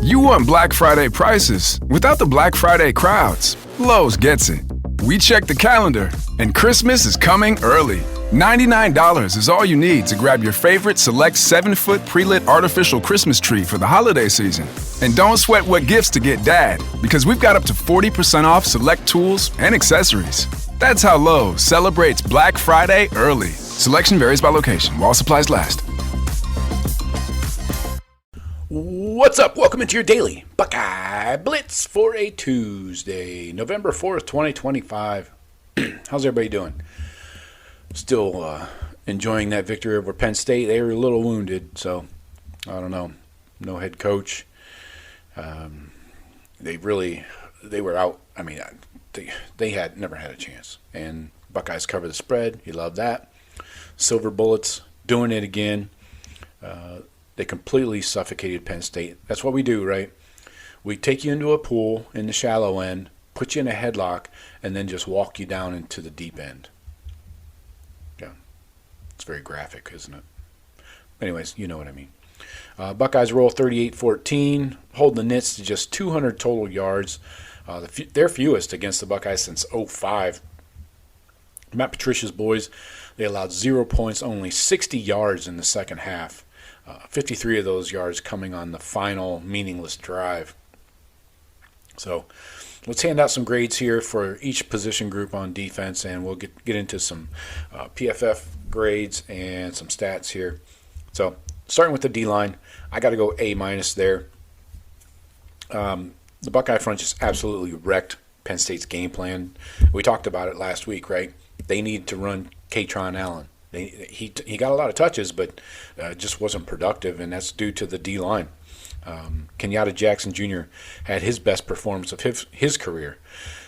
You want Black Friday prices without the Black Friday crowds. Lowe's gets it. We check the calendar, and Christmas is coming early. $99 is all you need to grab your favorite select 7-foot pre-lit artificial Christmas tree for the holiday season. And don't sweat what gifts to get Dad, because we've got up to 40% off select tools and accessories. That's how Lowe's celebrates Black Friday early. Selection varies by location, while supplies last. What's up? Welcome into your daily Buckeye Blitz for a Tuesday, November 4th, 2025. How's everybody doing? Still enjoying that victory over Penn State. They were a little wounded, so I don't know. No head coach. They were out. I mean, they had never had a chance. And Buckeyes covered the spread. You love that. Silver Bullets doing it again. They completely suffocated Penn State. That's what we do, right? We take you into a pool in the shallow end, put you in a headlock, and then just walk you down into the deep end. Yeah. It's very graphic, isn't it? Anyways, you know what I mean. Buckeyes roll 38-14, hold the Nits to just 200 total yards. Their fewest against the Buckeyes since 2005. Matt Patricia's boys, they allowed 0 points, only 60 yards in the second half. 53 of those yards coming on the final meaningless drive. So let's hand out some grades here for each position group on defense, and we'll get into some PFF grades and some stats here. So starting with the D-line, I got to go A- there. The Buckeye front just absolutely wrecked Penn State's game plan. We talked about it last week, right? They need to run Katron Allen. He got a lot of touches, but just wasn't productive, and that's due to the D-line. Kenyatta Jackson Jr. had his best performance of his career.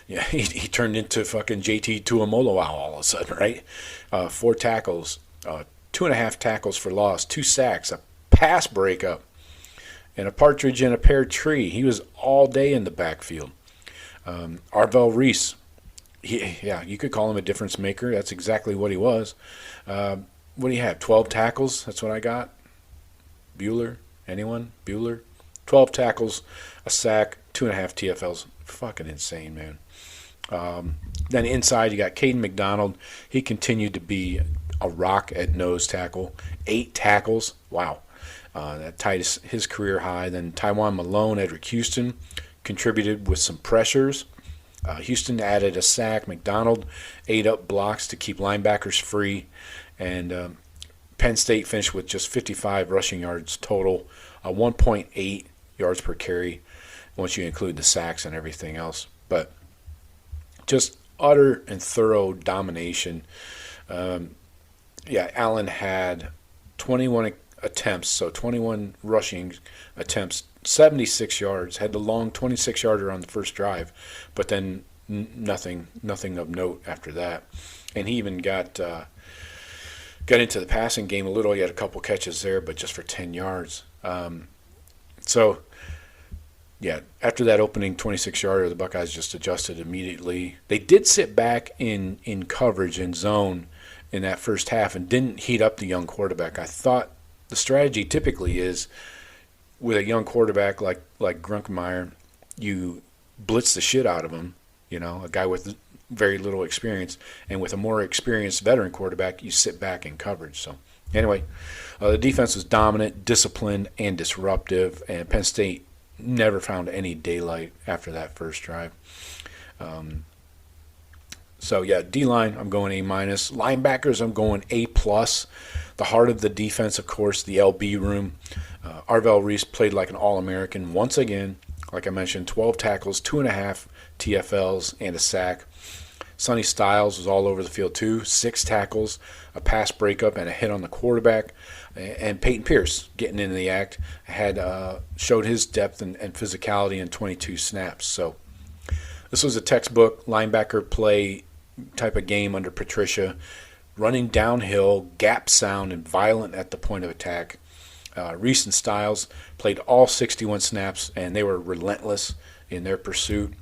Yeah, he turned into fucking JT Tuamoloau all of a sudden, right? 4 tackles, 2.5 tackles for loss, 2 sacks, a pass breakup, and a partridge in a pear tree. He was all day in the backfield. Arvell Reese. You could call him a difference maker. That's exactly what he was. What do you have? 12 tackles? That's what I got. Bueller? Anyone? Bueller? 12 tackles, a sack, 2.5 TFLs. Fucking insane, man. Then inside you got Caden McDonald. He continued to be a rock at nose tackle. 8 tackles. Wow. That tied his career high. Then Taiwan Malone, Edric Houston contributed with some pressures. Houston added a sack. McDonald ate up blocks to keep linebackers free. And Penn State finished with just 55 rushing yards total, 1.8 yards per carry once you include the sacks and everything else. But just utter and thorough domination. Allen had 21 attempts, so 21 rushing attempts, 76 yards, had the long 26-yarder on the first drive, but then nothing of note after that. And he even got into the passing game a little. He had a couple catches there, but just for 10 yards. After that opening 26-yarder, the Buckeyes just adjusted immediately. They did sit back in coverage and zone in that first half and didn't heat up the young quarterback. I thought the strategy typically is with a young quarterback like Grunkemeyer, you blitz the shit out of him, a guy with very little experience, and with a more experienced veteran quarterback, you sit back in coverage. So anyway, the defense was dominant, disciplined, and disruptive, and Penn State never found any daylight after that first drive. D-line, I'm going A-. Linebackers, I'm going A+. The heart of the defense, of course, the LB room. Arvell Reese played like an All-American once again. Like I mentioned, 12 tackles, 2.5 TFLs, and a sack. Sonny Styles was all over the field too. 6 tackles, a pass breakup, and a hit on the quarterback. And Peyton Pierce, getting into the act, had showed his depth and physicality in 22 snaps. So this was a textbook linebacker play type of game under Patricia. Running downhill, gap sound, and violent at the point of attack. Reese and Styles played all 61 snaps, and they were relentless in their pursuit.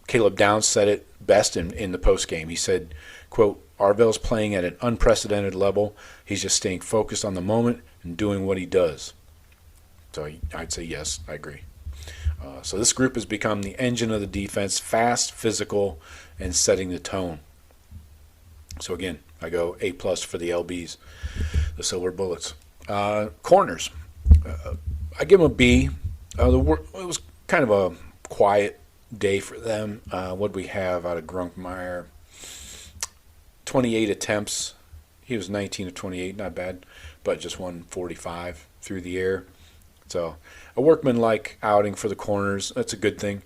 Caleb Downs said it best in the postgame. He said, quote, Arvell's playing at an unprecedented level. He's just staying focused on the moment and doing what he does. So I'd say yes, I agree. So this group has become the engine of the defense, fast, physical, and setting the tone. So again, I go A+ for the LBs, the Silver Bullets. Corners, I give them a B. It was kind of a quiet day for them. What we have out of Grunkmeyer? 28 attempts. He was 19 of 28, not bad, but just 145 through the air. So a workman-like outing for the corners. That's a good thing.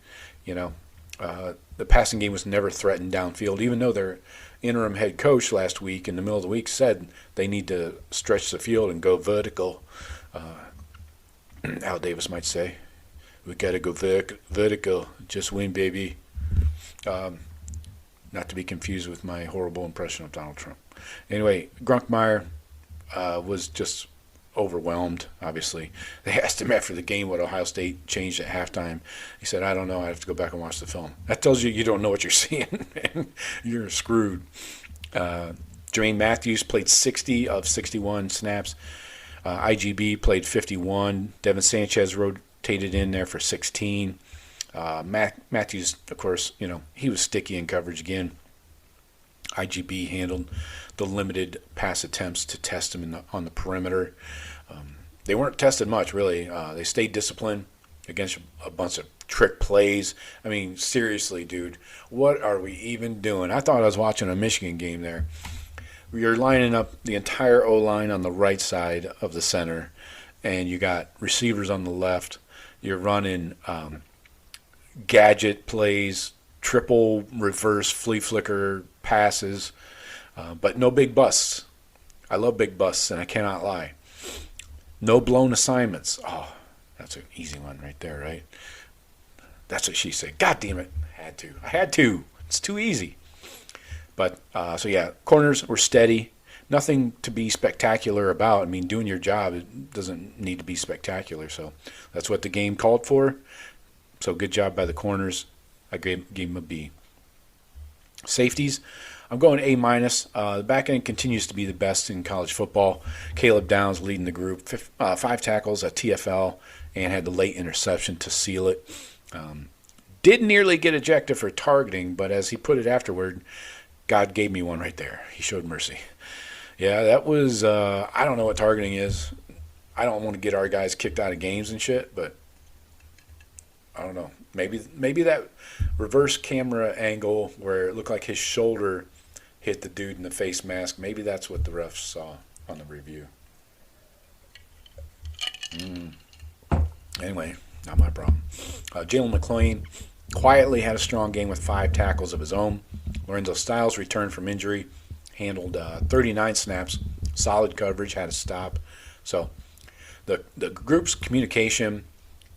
The passing game was never threatened downfield, even though their interim head coach last week in the middle of the week said they need to stretch the field and go vertical. Al Davis might say, we got to go vertical, just win, baby. Not to be confused with my horrible impression of Donald Trump. Anyway, Grunkmeyer was just overwhelmed, obviously. They asked him after the game what Ohio State changed at halftime. He said, I don't know. I have to go back and watch the film. That tells you don't know what you're seeing, and you're screwed. Jermaine Matthews played 60 of 61 snaps. IGB played 51. Devin Sanchez rotated in there for 16. Matthews, of course, he was sticky in coverage again. IGB handled the limited pass attempts to test him on the perimeter. They weren't tested much, really. They stayed disciplined against a bunch of trick plays. I mean, seriously, dude, what are we even doing? I thought I was watching a Michigan game there. You're lining up the entire O-line on the right side of the center, and you got receivers on the left. You're running gadget plays, triple reverse flea flicker passes, but no big busts. I love big busts, and I cannot lie. No blown assignments. Oh, that's an easy one right there, right? That's what she said. God damn it. I had to. It's too easy. But, corners were steady. Nothing to be spectacular about. I mean, doing your job, it doesn't need to be spectacular. So that's what the game called for. So good job by the corners. I gave them a B. Safeties, I'm going A-. The back end continues to be the best in college football. Caleb Downs leading the group, 5 tackles, a TFL, and had the late interception to seal it. Did nearly get ejected for targeting, but as he put it afterward, God gave me one right there. He showed mercy. Yeah, that was, I don't know what targeting is. I don't want to get our guys kicked out of games and shit, but I don't know. Maybe that reverse camera angle where it looked like his shoulder hit the dude in the face mask, maybe that's what the refs saw on the review. Anyway, not my problem. Jalen McClain quietly had a strong game with 5 tackles of his own. Lorenzo Styles returned from injury, handled 39 snaps, solid coverage, had a stop. So the group's communication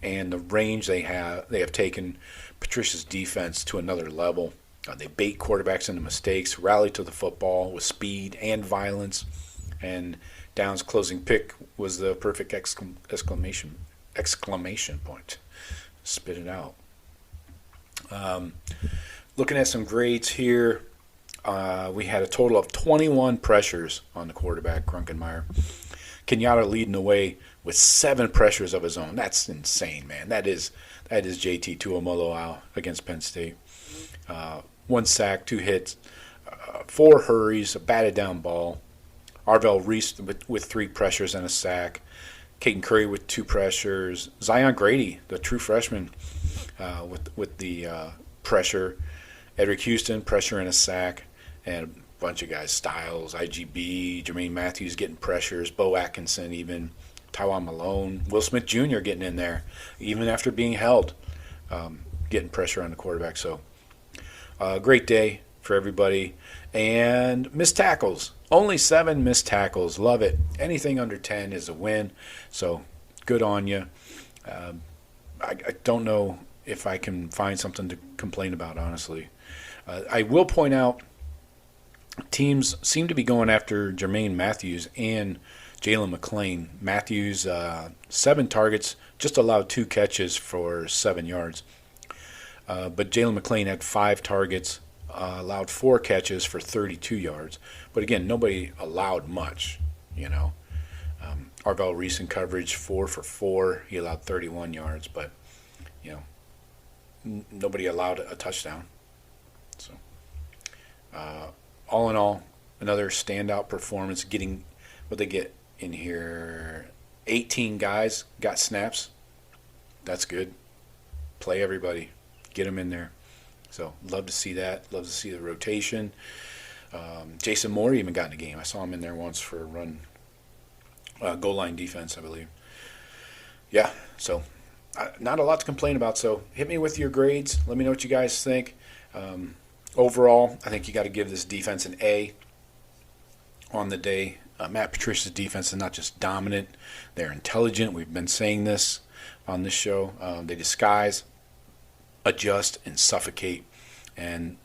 and the range they have taken Patricia's defense to another level. They bait quarterbacks into mistakes, rally to the football with speed and violence, and Downs' closing pick was the perfect exclamation point. Spit it out. Looking at some grades here, we had a total of 21 pressures on the quarterback, Grunkenmeyer. Kenyatta leading the way with 7 pressures of his own. That's insane, man. That is JT Tuamoloau against Penn State. 1 sack, 2 hits, 4 hurries, a batted down ball. Arvell Reese with 3 pressures and a sack. Caden Curry with 2 pressures. Zion Grady, the true freshman, with the pressure. Edric Houston, pressure and a sack. And a bunch of guys, Styles, IGB, Jermaine Matthews getting pressures, Bo Atkinson even, Taiwan Malone, Will Smith Jr. getting in there, even after being held, getting pressure on the quarterback. So great day for everybody. And missed tackles. Only 7 missed tackles. Love it. Anything under 10 is a win. So good on you. I don't know if I can find something to complain about, honestly. I will point out teams seem to be going after Jermaine Matthews and Jalen McClain. Matthews, 7 targets, just allowed 2 catches for 7 yards. But Jalen McClain had 5 targets, allowed 4 catches for 32 yards. But again, nobody allowed much, Arvell Reese in coverage, 4 for 4. He allowed 31 yards, but, nobody allowed a touchdown. So, all in all, another standout performance. Getting what they get in here, 18 guys got snaps. That's good. Play everybody. Get them in there. So, love to see that. Love to see the rotation. Jason Moore even got in the game. I saw him in there once for a run, goal line defense, I believe. Yeah, so not a lot to complain about. So hit me with your grades. Let me know what you guys think. Overall, I think you got to give this defense an A on the day. Matt Patricia's defense is not just dominant. They're intelligent. We've been saying this on this show. They disguise, adjust, and suffocate. And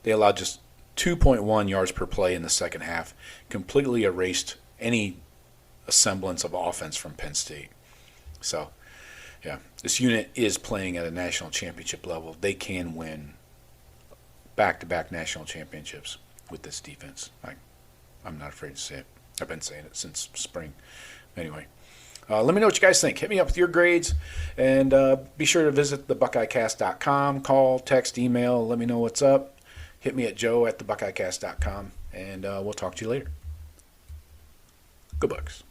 they allowed just 2.1 yards per play in the second half. Completely erased any semblance of offense from Penn State. So, yeah, this unit is playing at a national championship level. They can win back-to-back national championships with this defense. I'm not afraid to say it. I've been saying it since spring. Anyway, let me know what you guys think. Hit me up with your grades, and be sure to visit thebuckeyecast.com. Call, text, email. Let me know what's up. Hit me at joe@thebuckeyecast.com, and we'll talk to you later. Go Bucks.